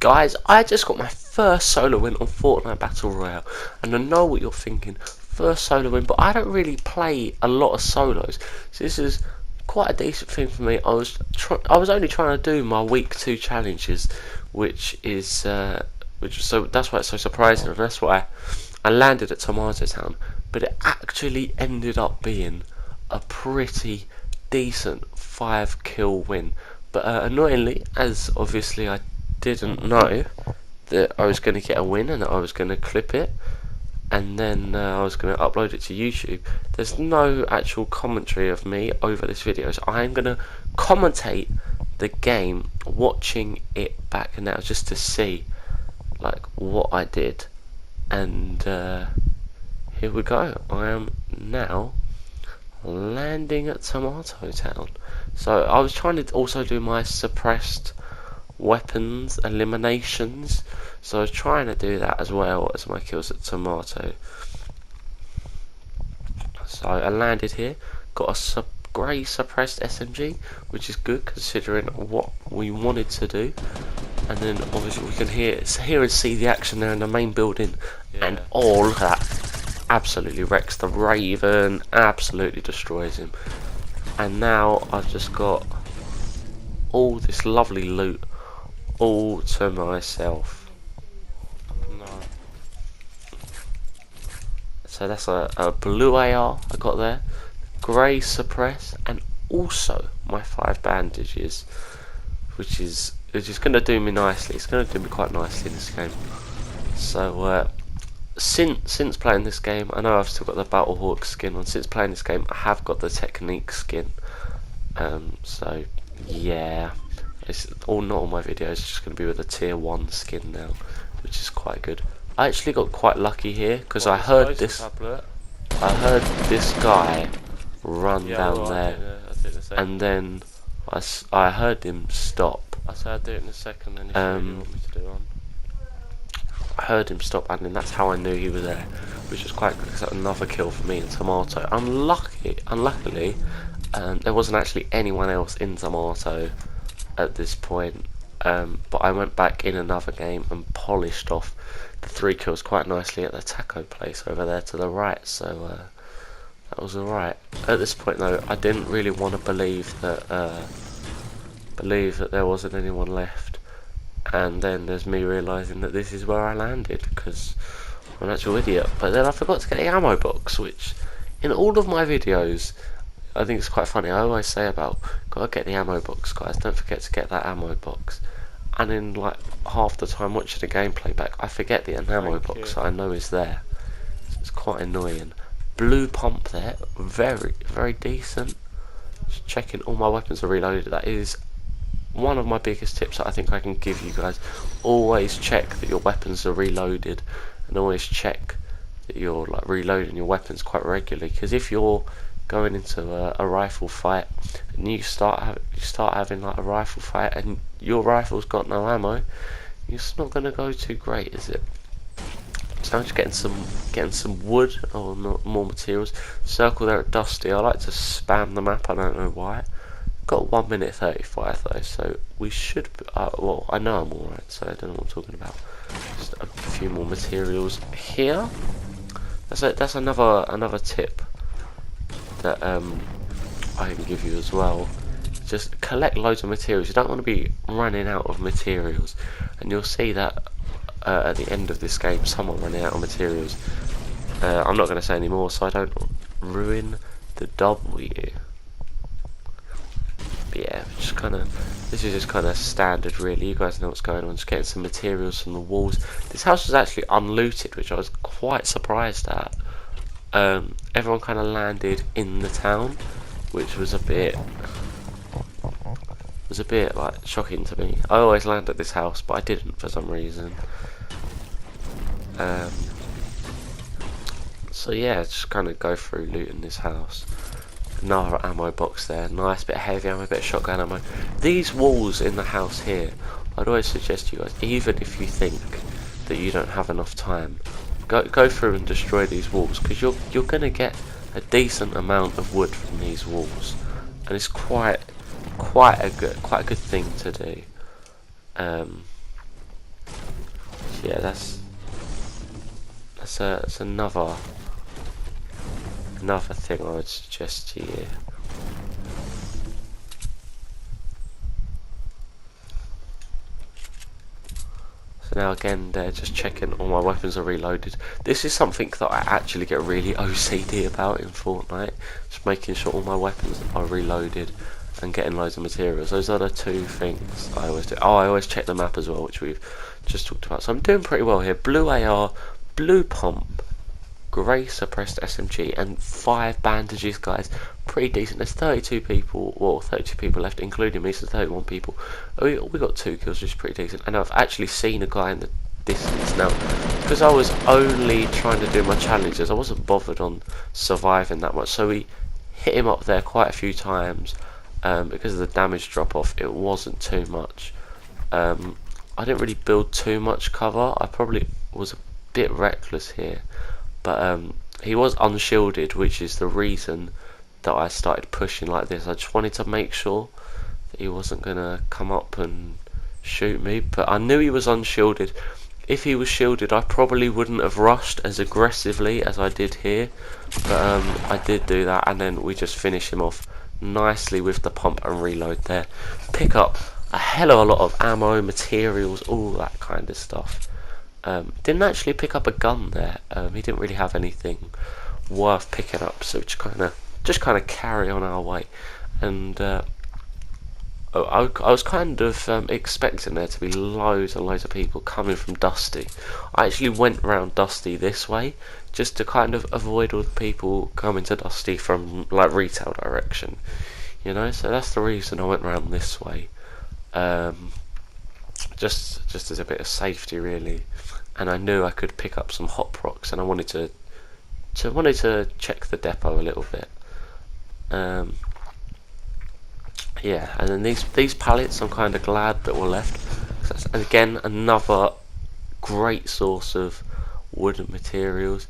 Guys, I just got my first solo win on Fortnite Battle Royale, and I know what you're thinking, first solo win, but I don't really play a lot of solos, so this is quite a decent thing for me. I was only trying to do my week 2 challenges, which so that's why it's so surprising, and that's why I landed at Tomato Town, but it actually ended up being a pretty decent 5-kill win. But annoyingly, as obviously I didn't know that I was going to get a win and that I was going to clip it and then I was going to upload it to YouTube, there's no actual commentary of me over this video, so I'm going to commentate the game watching it back now just to see like what I did. And here we go. I am now landing at Tomato Town. So I was trying to also do my suppressed weapons eliminations, so I was trying to do that as well as my kills at Tomato. So I landed here, got a grey suppressed SMG, which is good considering what we wanted to do. And then obviously we can hear and see the action there in the main building, and all that absolutely wrecks the Raven, absolutely destroys him. And now I've just got all this lovely loot all to myself. No. So that's a blue AR I got there, grey suppress, and also my 5 bandages, which is going to do me nicely. It's going to do me quite nicely in this game. So since playing this game, I know I've still got the Battle Hawk skin on. Since playing this game, I have got the Technique skin. So yeah, it's not all my videos. It's just going to be with a tier 1 skin now, which is quite good. I actually got quite lucky here because I heard this guy run down there, and then I heard him stop. I said I'll do it in a second, and if you really want me to do one. I heard him stop, and then that's how I knew he was there, which was quite good because that was another kill for me in Tomato. Unluckily, there wasn't actually anyone else in Tomato at this point, but I went back in another game and polished off the 3 kills quite nicely at the taco place over there to the right, so that was alright. At this point though, I didn't really want to believe that there wasn't anyone left, and then there's me realising that this is where I landed because I'm an actual idiot. But then I forgot to get the ammo box, which in all of my videos I think it's quite funny. I always say about gotta get the ammo box, guys, don't forget to get that ammo box. And in like half the time watching the gameplay back, I forget the ammo box that I know is there. So it's quite annoying. Blue pump there, very, very decent. Just checking all my weapons are reloaded. That is one of my biggest tips that I think I can give you guys. Always check that your weapons are reloaded, and always check that you're like reloading your weapons quite regularly. Because if you're going into a rifle fight and you start having like a rifle fight and your rifle's got no ammo, it's not going to go too great, is it? So I'm just getting some wood or more materials. Circle there at Dusty. I like to spam the map. I don't know why. Got 1 minute 35 though, so we should. Well, I know I'm alright, so I don't know what I'm talking about. Just a few more materials here. That's another tip that I can give you as well. Just collect loads of materials. You don't want to be running out of materials, and you'll see that at the end of this game someone running out of materials. I'm not going to say any more so I don't ruin the W. But yeah, this is just kind of standard really. You guys know what's going on. Just getting some materials from the walls. This house was actually unlooted, which I was quite surprised at. Everyone kind of landed in the town, which was a bit like shocking to me. I always land at this house, but I didn't for some reason. So yeah, just kind of go through looting this house. Another ammo box there, nice bit of heavy ammo, bit of shotgun ammo. These walls in the house here, I'd always suggest you guys, even if you think that you don't have enough time, go through and destroy these walls, because you're gonna get a decent amount of wood from these walls, and it's quite a good thing to do. yeah, that's another thing I would suggest to you. So now again, they're just checking all my weapons are reloaded. This is something that I actually get really OCD about in Fortnite. Just making sure all my weapons are reloaded and getting loads of materials. Those are the two things I always do. Oh, I always check the map as well, which we've just talked about. So I'm doing pretty well here. Blue AR, blue pump, grey suppressed SMG, and 5 bandages, guys. Pretty decent. There's 32 people, well, 32 people left, including me, so 31 people. We got 2 kills, which is pretty decent. And I've actually seen a guy in the distance now. Because I was only trying to do my challenges, I wasn't bothered on surviving that much. So we hit him up there quite a few times. Because of the damage drop off, it wasn't too much. I didn't really build too much cover. I probably was a bit reckless here. But he was unshielded, which is the reason that I started pushing like this. I just wanted to make sure that he wasn't going to come up and shoot me. But I knew he was unshielded. If he was shielded, I probably wouldn't have rushed as aggressively as I did here. But I did do that, and then we just finish him off nicely with the pump and reload there. Pick up a hell of a lot of ammo, materials, all that kind of stuff. Didn't actually pick up a gun there. He didn't really have anything worth picking up, so just kind of carry on our way. And I was kind of expecting there to be loads and loads of people coming from Dusty. I actually went round Dusty this way just to kind of avoid all the people coming to Dusty from like retail direction, you know. So that's the reason I went round this way. Just as a bit of safety, really. And I knew I could pick up some hot rocks, and I wanted to check the depot a little bit. Yeah, and then these pallets, I'm kind of glad that were left. That's, again, another great source of wooden materials.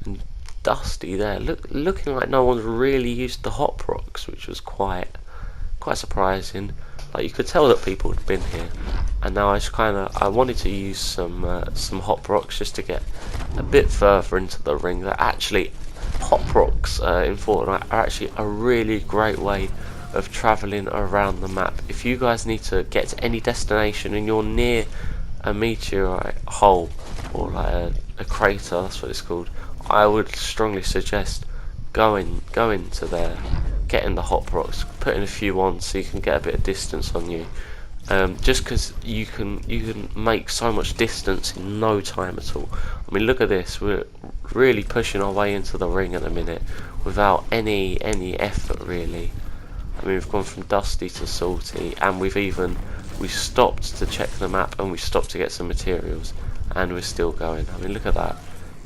And Dusty there, looking like no one's really used the hot rocks, which was quite surprising. Like, you could tell that people had been here, and now I wanted to use some hot rocks just to get a bit further into the ring. That actually, hot rocks in Fortnite are actually a really great way of travelling around the map. If you guys need to get to any destination and you're near a meteorite hole or like a crater, that's what it's called, I would strongly suggest going to there, getting the hot rocks, putting a few on so you can get a bit of distance on you. Just because you can make so much distance in no time at all. I mean, look at this. We're really pushing our way into the ring at the minute without any effort, really. I mean, we've gone from Dusty to Salty, and we stopped to check the map, and we stopped to get some materials, and we're still going. I mean, look at that.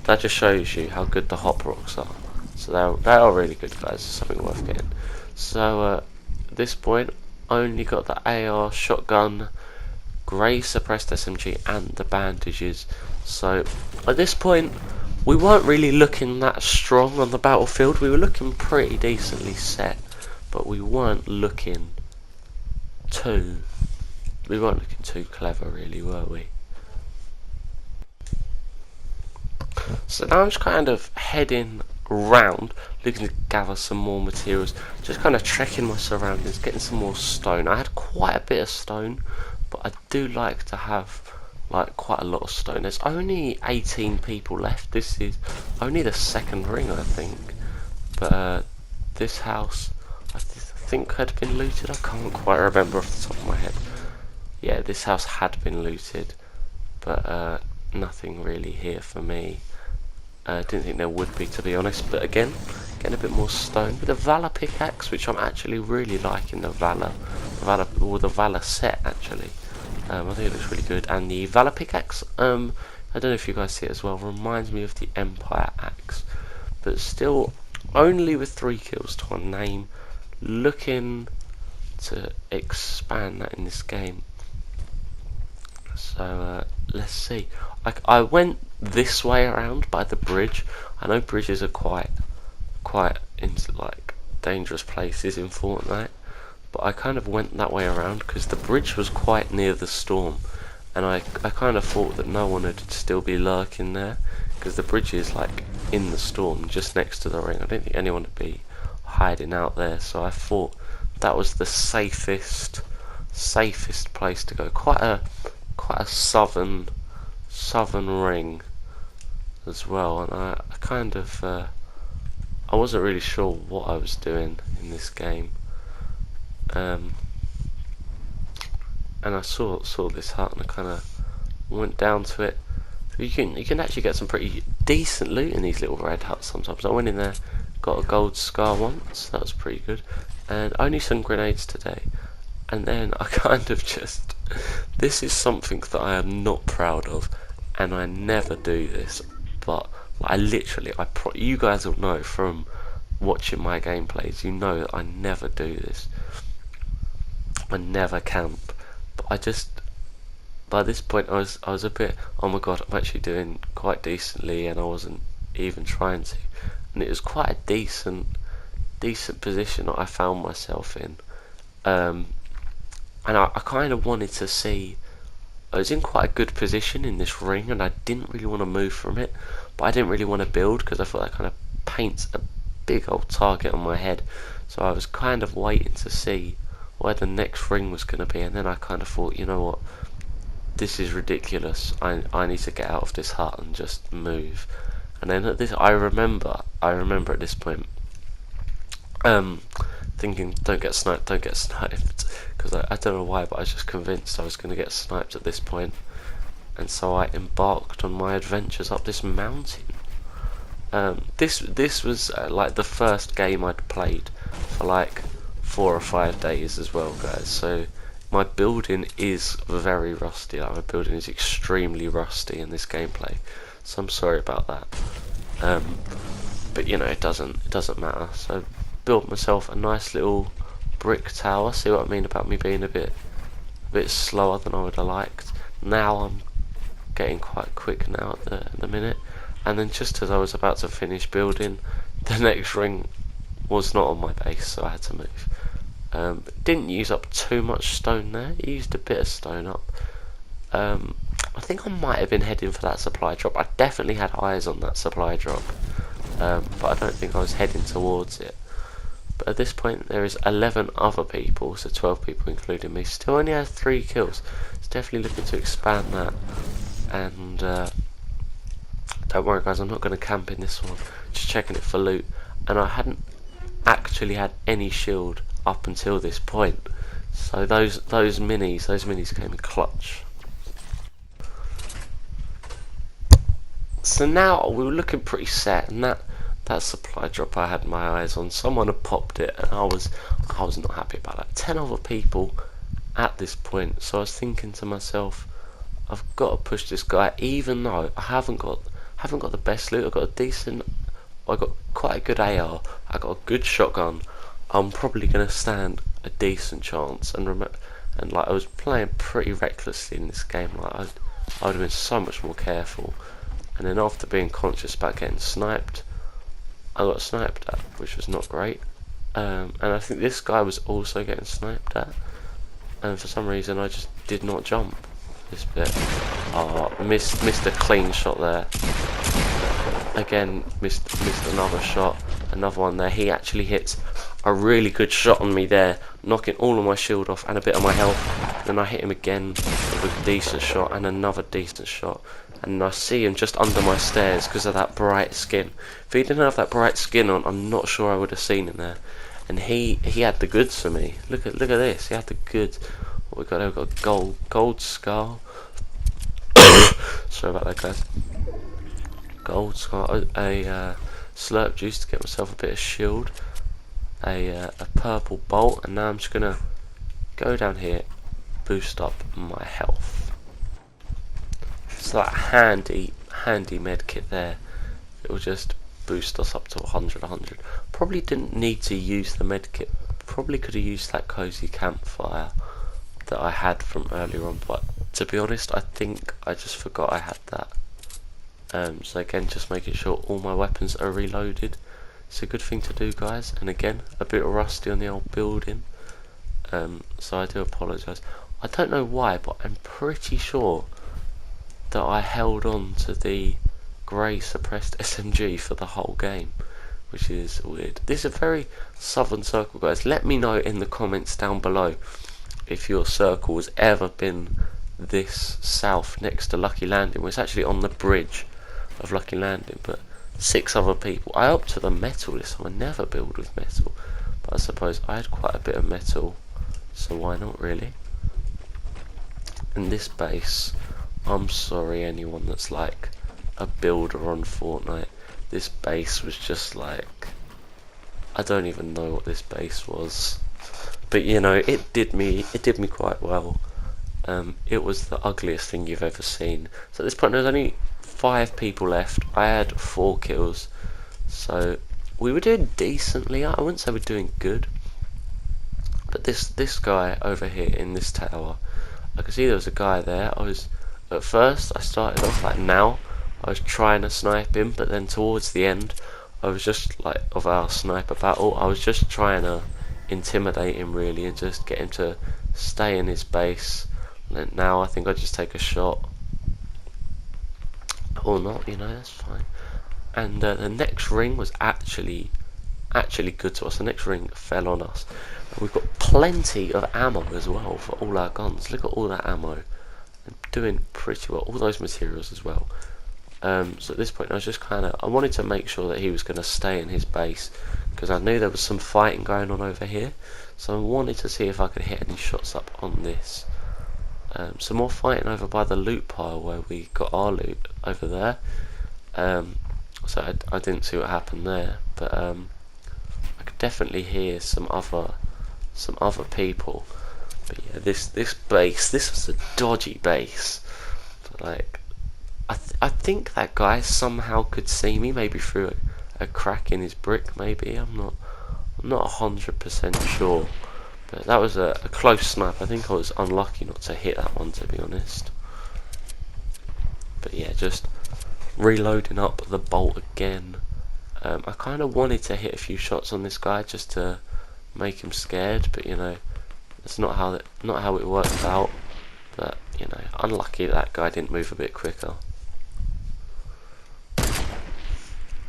That just shows you how good the hot rocks are. So they are really good, guys. It's something worth getting. So at this point, only got the AR, shotgun, grey suppressed SMG, and the bandages. So at this point, we weren't really looking that strong on the battlefield. We were looking pretty decently set, but we weren't looking too clever, really, were we? So now I'm just kind of heading round, looking to gather some more materials, just kind of checking my surroundings, getting some more stone. I had quite a bit of stone, but I do like to have like quite a lot of stone. There's only 18 people left. This is only the second ring, I think, but this house I think had been looted. I can't quite remember off the top of my head. Yeah, this house had been looted, but nothing really here for me. Didn't think there would be, to be honest, but again, getting a bit more stone with a Valor pickaxe, which I'm actually really liking. The Valor set, actually. I think it looks really good, and the Valor pickaxe, I don't know if you guys see it as well, reminds me of the Empire axe, but still only with 3 kills to one name. Looking to expand that in this game. So let's see. I went this way around by the bridge. I know bridges are quite into like dangerous places in Fortnite, but I kind of went that way around because the bridge was quite near the storm, and I kind of thought that no one would still be lurking there, because the bridge is like in the storm, just next to the ring. I don't think anyone would be hiding out there, so I thought that was the safest place to go. Quite a southern ring as well, and I kind of I wasn't really sure what I was doing in this game. And I saw this hut, and I kind of went down to it. So you can actually get some pretty decent loot in these little red huts sometimes. I went in there, got a gold scar once, that was pretty good, and only some grenades today. And then I kind of just, this is something that I am not proud of, and I never do this, but I literally, you guys will know from watching my gameplays, you know that I never do this. I never camp, but I just, by this point I was a bit, oh my god, I'm actually doing quite decently, and I wasn't even trying to, and it was quite a decent position that I found myself in, and I kind of wanted to see, I was in quite a good position in this ring, and I didn't really want to move from it, but I didn't really want to build, because I thought that kind of paints a big old target on my head, so I was kind of waiting to see where the next ring was going to be, and then I kind of thought, you know what, this is ridiculous, I need to get out of this hut and just move. And then at this, I remember at this point, thinking, don't get sniped, because I don't know why, but I was just convinced I was going to get sniped at this point, and so I embarked on my adventures up this mountain. This was like the first game I'd played for like 4 or 5 days as well, guys, so my building is very rusty. Like, my building is extremely rusty in this gameplay, so I'm sorry about that. But you know, it doesn't matter. So built myself a nice little brick tower. See what I mean about me being a bit slower than I would have liked. Now I'm getting quite quick now at the minute. And then just as I was about to finish building, the next ring was not on my base, so I had to move. Didn't use up too much stone there. Used a bit of stone up. I think I might have been heading for that supply drop. I definitely had eyes on that supply drop, but I don't think I was heading towards it. But at this point there is 11 other people, so 12 people including me. Still only has 3 kills. It's definitely looking to expand that. And don't worry guys, I'm not going to camp in this one. Just checking it for loot. And I hadn't actually had any shield up until this point, so those minis came in clutch. So now we were looking pretty set, and that supply drop I had my eyes on, someone had popped it, and I was not happy about that. 10 other people at this point, so I was thinking to myself, I've got to push this guy, even though I haven't got the best loot. I got quite a good AR, I got a good shotgun. I'm probably going to stand a decent chance, and like I was playing pretty recklessly in this game. Like I would have been so much more careful. And then after being conscious about getting sniped, I got sniped at, which was not great. And I think this guy was also getting sniped at, and for some reason I just did not jump this bit. Oh, missed a clean shot there. Again, missed another shot, another one there. He actually hits a really good shot on me there, knocking all of my shield off and a bit of my health. Then I hit him again with a decent shot and another decent shot. And I see him just under my stairs because of that bright skin. If he didn't have that bright skin on, I'm not sure I would have seen him there. And he had the goods for me. Look at this. He had the goods. What we got? We've got gold scar. Sorry about that, guys. Gold scar, a slurp juice to get myself a bit of shield, a purple bolt, and now I'm just gonna go down here, boost up my health. It's that handy med kit there. It will just boost us up to 100. Probably didn't need to use the med kit. Probably could have used that cozy campfire that I had from earlier on, but to be honest, I think I just forgot I had that. So again, just making sure all my weapons are reloaded. It's a good thing to do, guys. And again, a bit rusty on the old building, so I do apologise. I don't know why, but I'm pretty sure that I held on to the grey suppressed SMG for the whole game, which is weird. This is a very southern circle, guys. Let me know in the comments down below if your circle has ever been this south next to Lucky Landing. Well, it's actually on the bridge of Lucky Landing, but 6 other people. I opt to the metal this time. I never build with metal, but I suppose I had quite a bit of metal, so why not, really? In this base, I'm sorry anyone that's like a builder on Fortnite. This base was just like, I don't even know what this base was, but you know, it did me quite well. It was the ugliest thing you've ever seen. So at this point, there was only 5 people left. I had 4 kills, so we were doing decently. I wouldn't say we're doing good, but this guy over here in this tower, I could see there was a guy there. At first I started off like now, I was trying to snipe him, but then towards the end, I was just like, of our sniper battle, I was just trying to intimidate him really and just get him to stay in his base. And now I think I just take a shot, or not, you know, that's fine. And the next ring was actually good to us. The next ring fell on us. We've got plenty of ammo as well for all our guns. Look at all that ammo. I'm doing pretty well. All those materials as well. So at this point I was just I wanted to make sure that he was going to stay in his base, because I knew there was some fighting going on over here. So I wanted to see if I could hit any shots up on this. Some more fighting over by the loot pile where we got our loot over there. So I didn't see what happened there, but I could definitely hear some other people. But yeah, this base, this was a dodgy base. But like, I think that guy somehow could see me, maybe through a crack in his brick. Maybe I'm not 100% sure. But that was a close snipe. I think I was unlucky not to hit that one, to be honest. But yeah, just reloading up the bolt again. I kind of wanted to hit a few shots on this guy just to make him scared, but you know, that's not how it worked out. But you know, unlucky that guy didn't move a bit quicker,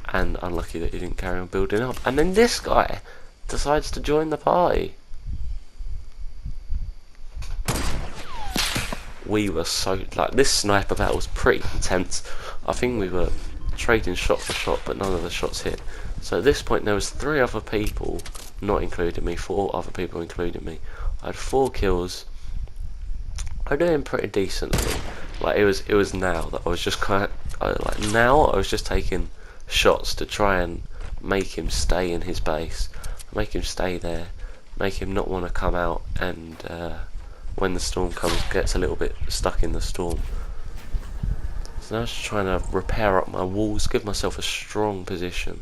and unlucky that he didn't carry on building up. And then this guy decides to join the party. We were so, like, this sniper battle was pretty intense. I think we were trading shot for shot, but none of the shots hit. So at this point there was 3 other people, not including me, 4 other people including me. I had 4 kills. I'm doing pretty decently. Like, it was now that I was just I was just taking shots to try and make him stay in his base, make him stay there, make him not want to come out, and when the storm comes, gets a little bit stuck in the storm. So now I'm just trying to repair up my walls, give myself a strong position,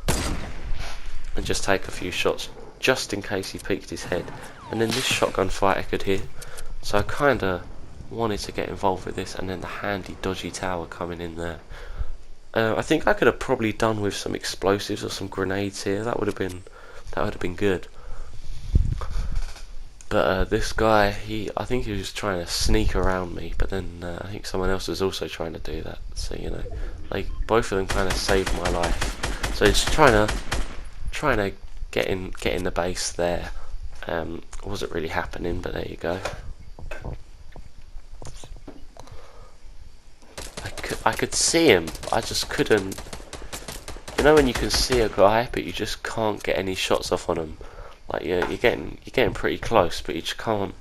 and just take a few shots just in case he peeked his head. And then this shotgun fight I could hear, so I kind of wanted to get involved with this, and then the handy dodgy tower coming in there. I think I could have probably done with some explosives or some grenades here. That would have been good. But this guy, I think he was trying to sneak around me, but then I think someone else was also trying to do that. So you know, like, both of them kind of saved my life. So just trying to get in the base there. Wasn't really happening, but there you go. I could see him, I just couldn't. You know when you can see a guy, but you just can't get any shots off on him. Like you're getting pretty close, but you just can't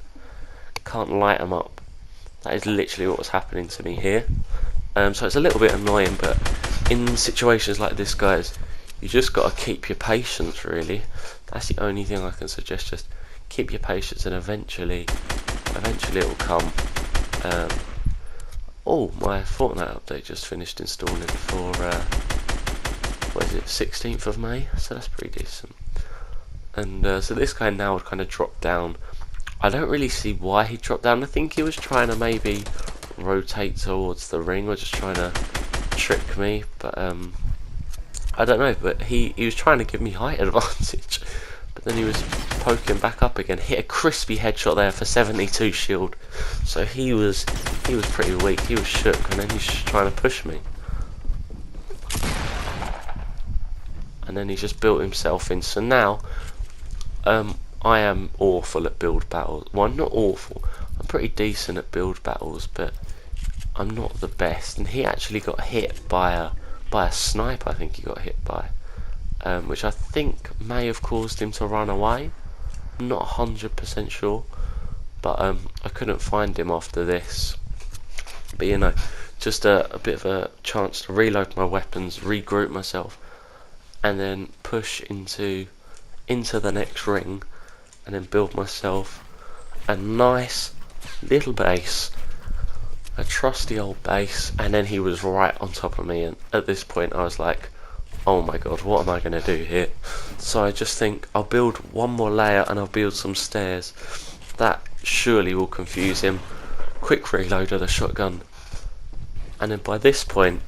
light them up. That is literally what was happening to me here. So it's a little bit annoying, but in situations like this, guys, you just got to keep your patience. Really, that's the only thing I can suggest. Just keep your patience, and eventually it will come. Oh, my Fortnite update just finished installing for what is it, 16th of May? So that's pretty decent. And so this guy now would kind of drop down. I don't really see why he dropped down. I think he was trying to maybe rotate towards the ring, or just trying to trick me. But I don't know. But he was trying to give me height advantage. But then he was poke him back up again. Hit a crispy headshot there for 72 shield. So he was pretty weak. He was shook, and then he's just trying to push me. And then he just built himself in. So now, I am awful at build battles. Well, I'm not awful. I'm pretty decent at build battles, but I'm not the best. And he actually got hit by a sniper. I think he got hit by, which I think may have caused him to run away. I'm not 100% sure, but I couldn't find him after this. But you know, just a bit of a chance to reload my weapons, regroup myself, and then push into the next ring, and then build myself a nice little base, a trusty old base. And then he was right on top of me, and at this point I was like, oh my god, what am I going to do here? So I just think I'll build one more layer and I'll build some stairs. That surely will confuse him. Quick reload of the shotgun, and then by this point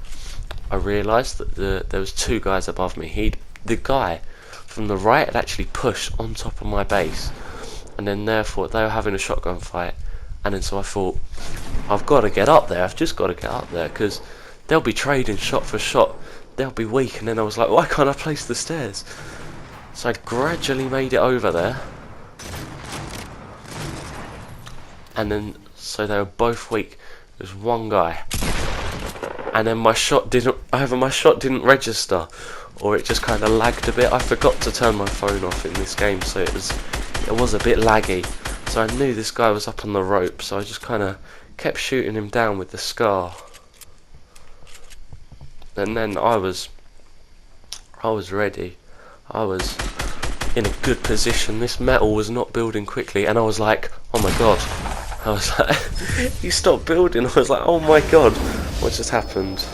I realised that there was two guys above me. The guy from the right had actually pushed on top of my base, and then therefore they were having a shotgun fight. And then so I thought, I've got to get up there. I've just got to get up there, because they'll be trading shot for shot. They'll be weak. And then I was like, why can't I place the stairs? So I gradually made it over there, and then so they were both weak. There's one guy, and then my shot didn't register, or it just kind of lagged a bit. I forgot to turn my phone off in this game, so it was a bit laggy. So I knew this guy was up on the rope, so I just kind of kept shooting him down with the SCAR. And then I was ready. I was in a good position. This metal was not building quickly, and I was like, oh my god. I was like, he stopped building. I was like, oh my god, what just happened?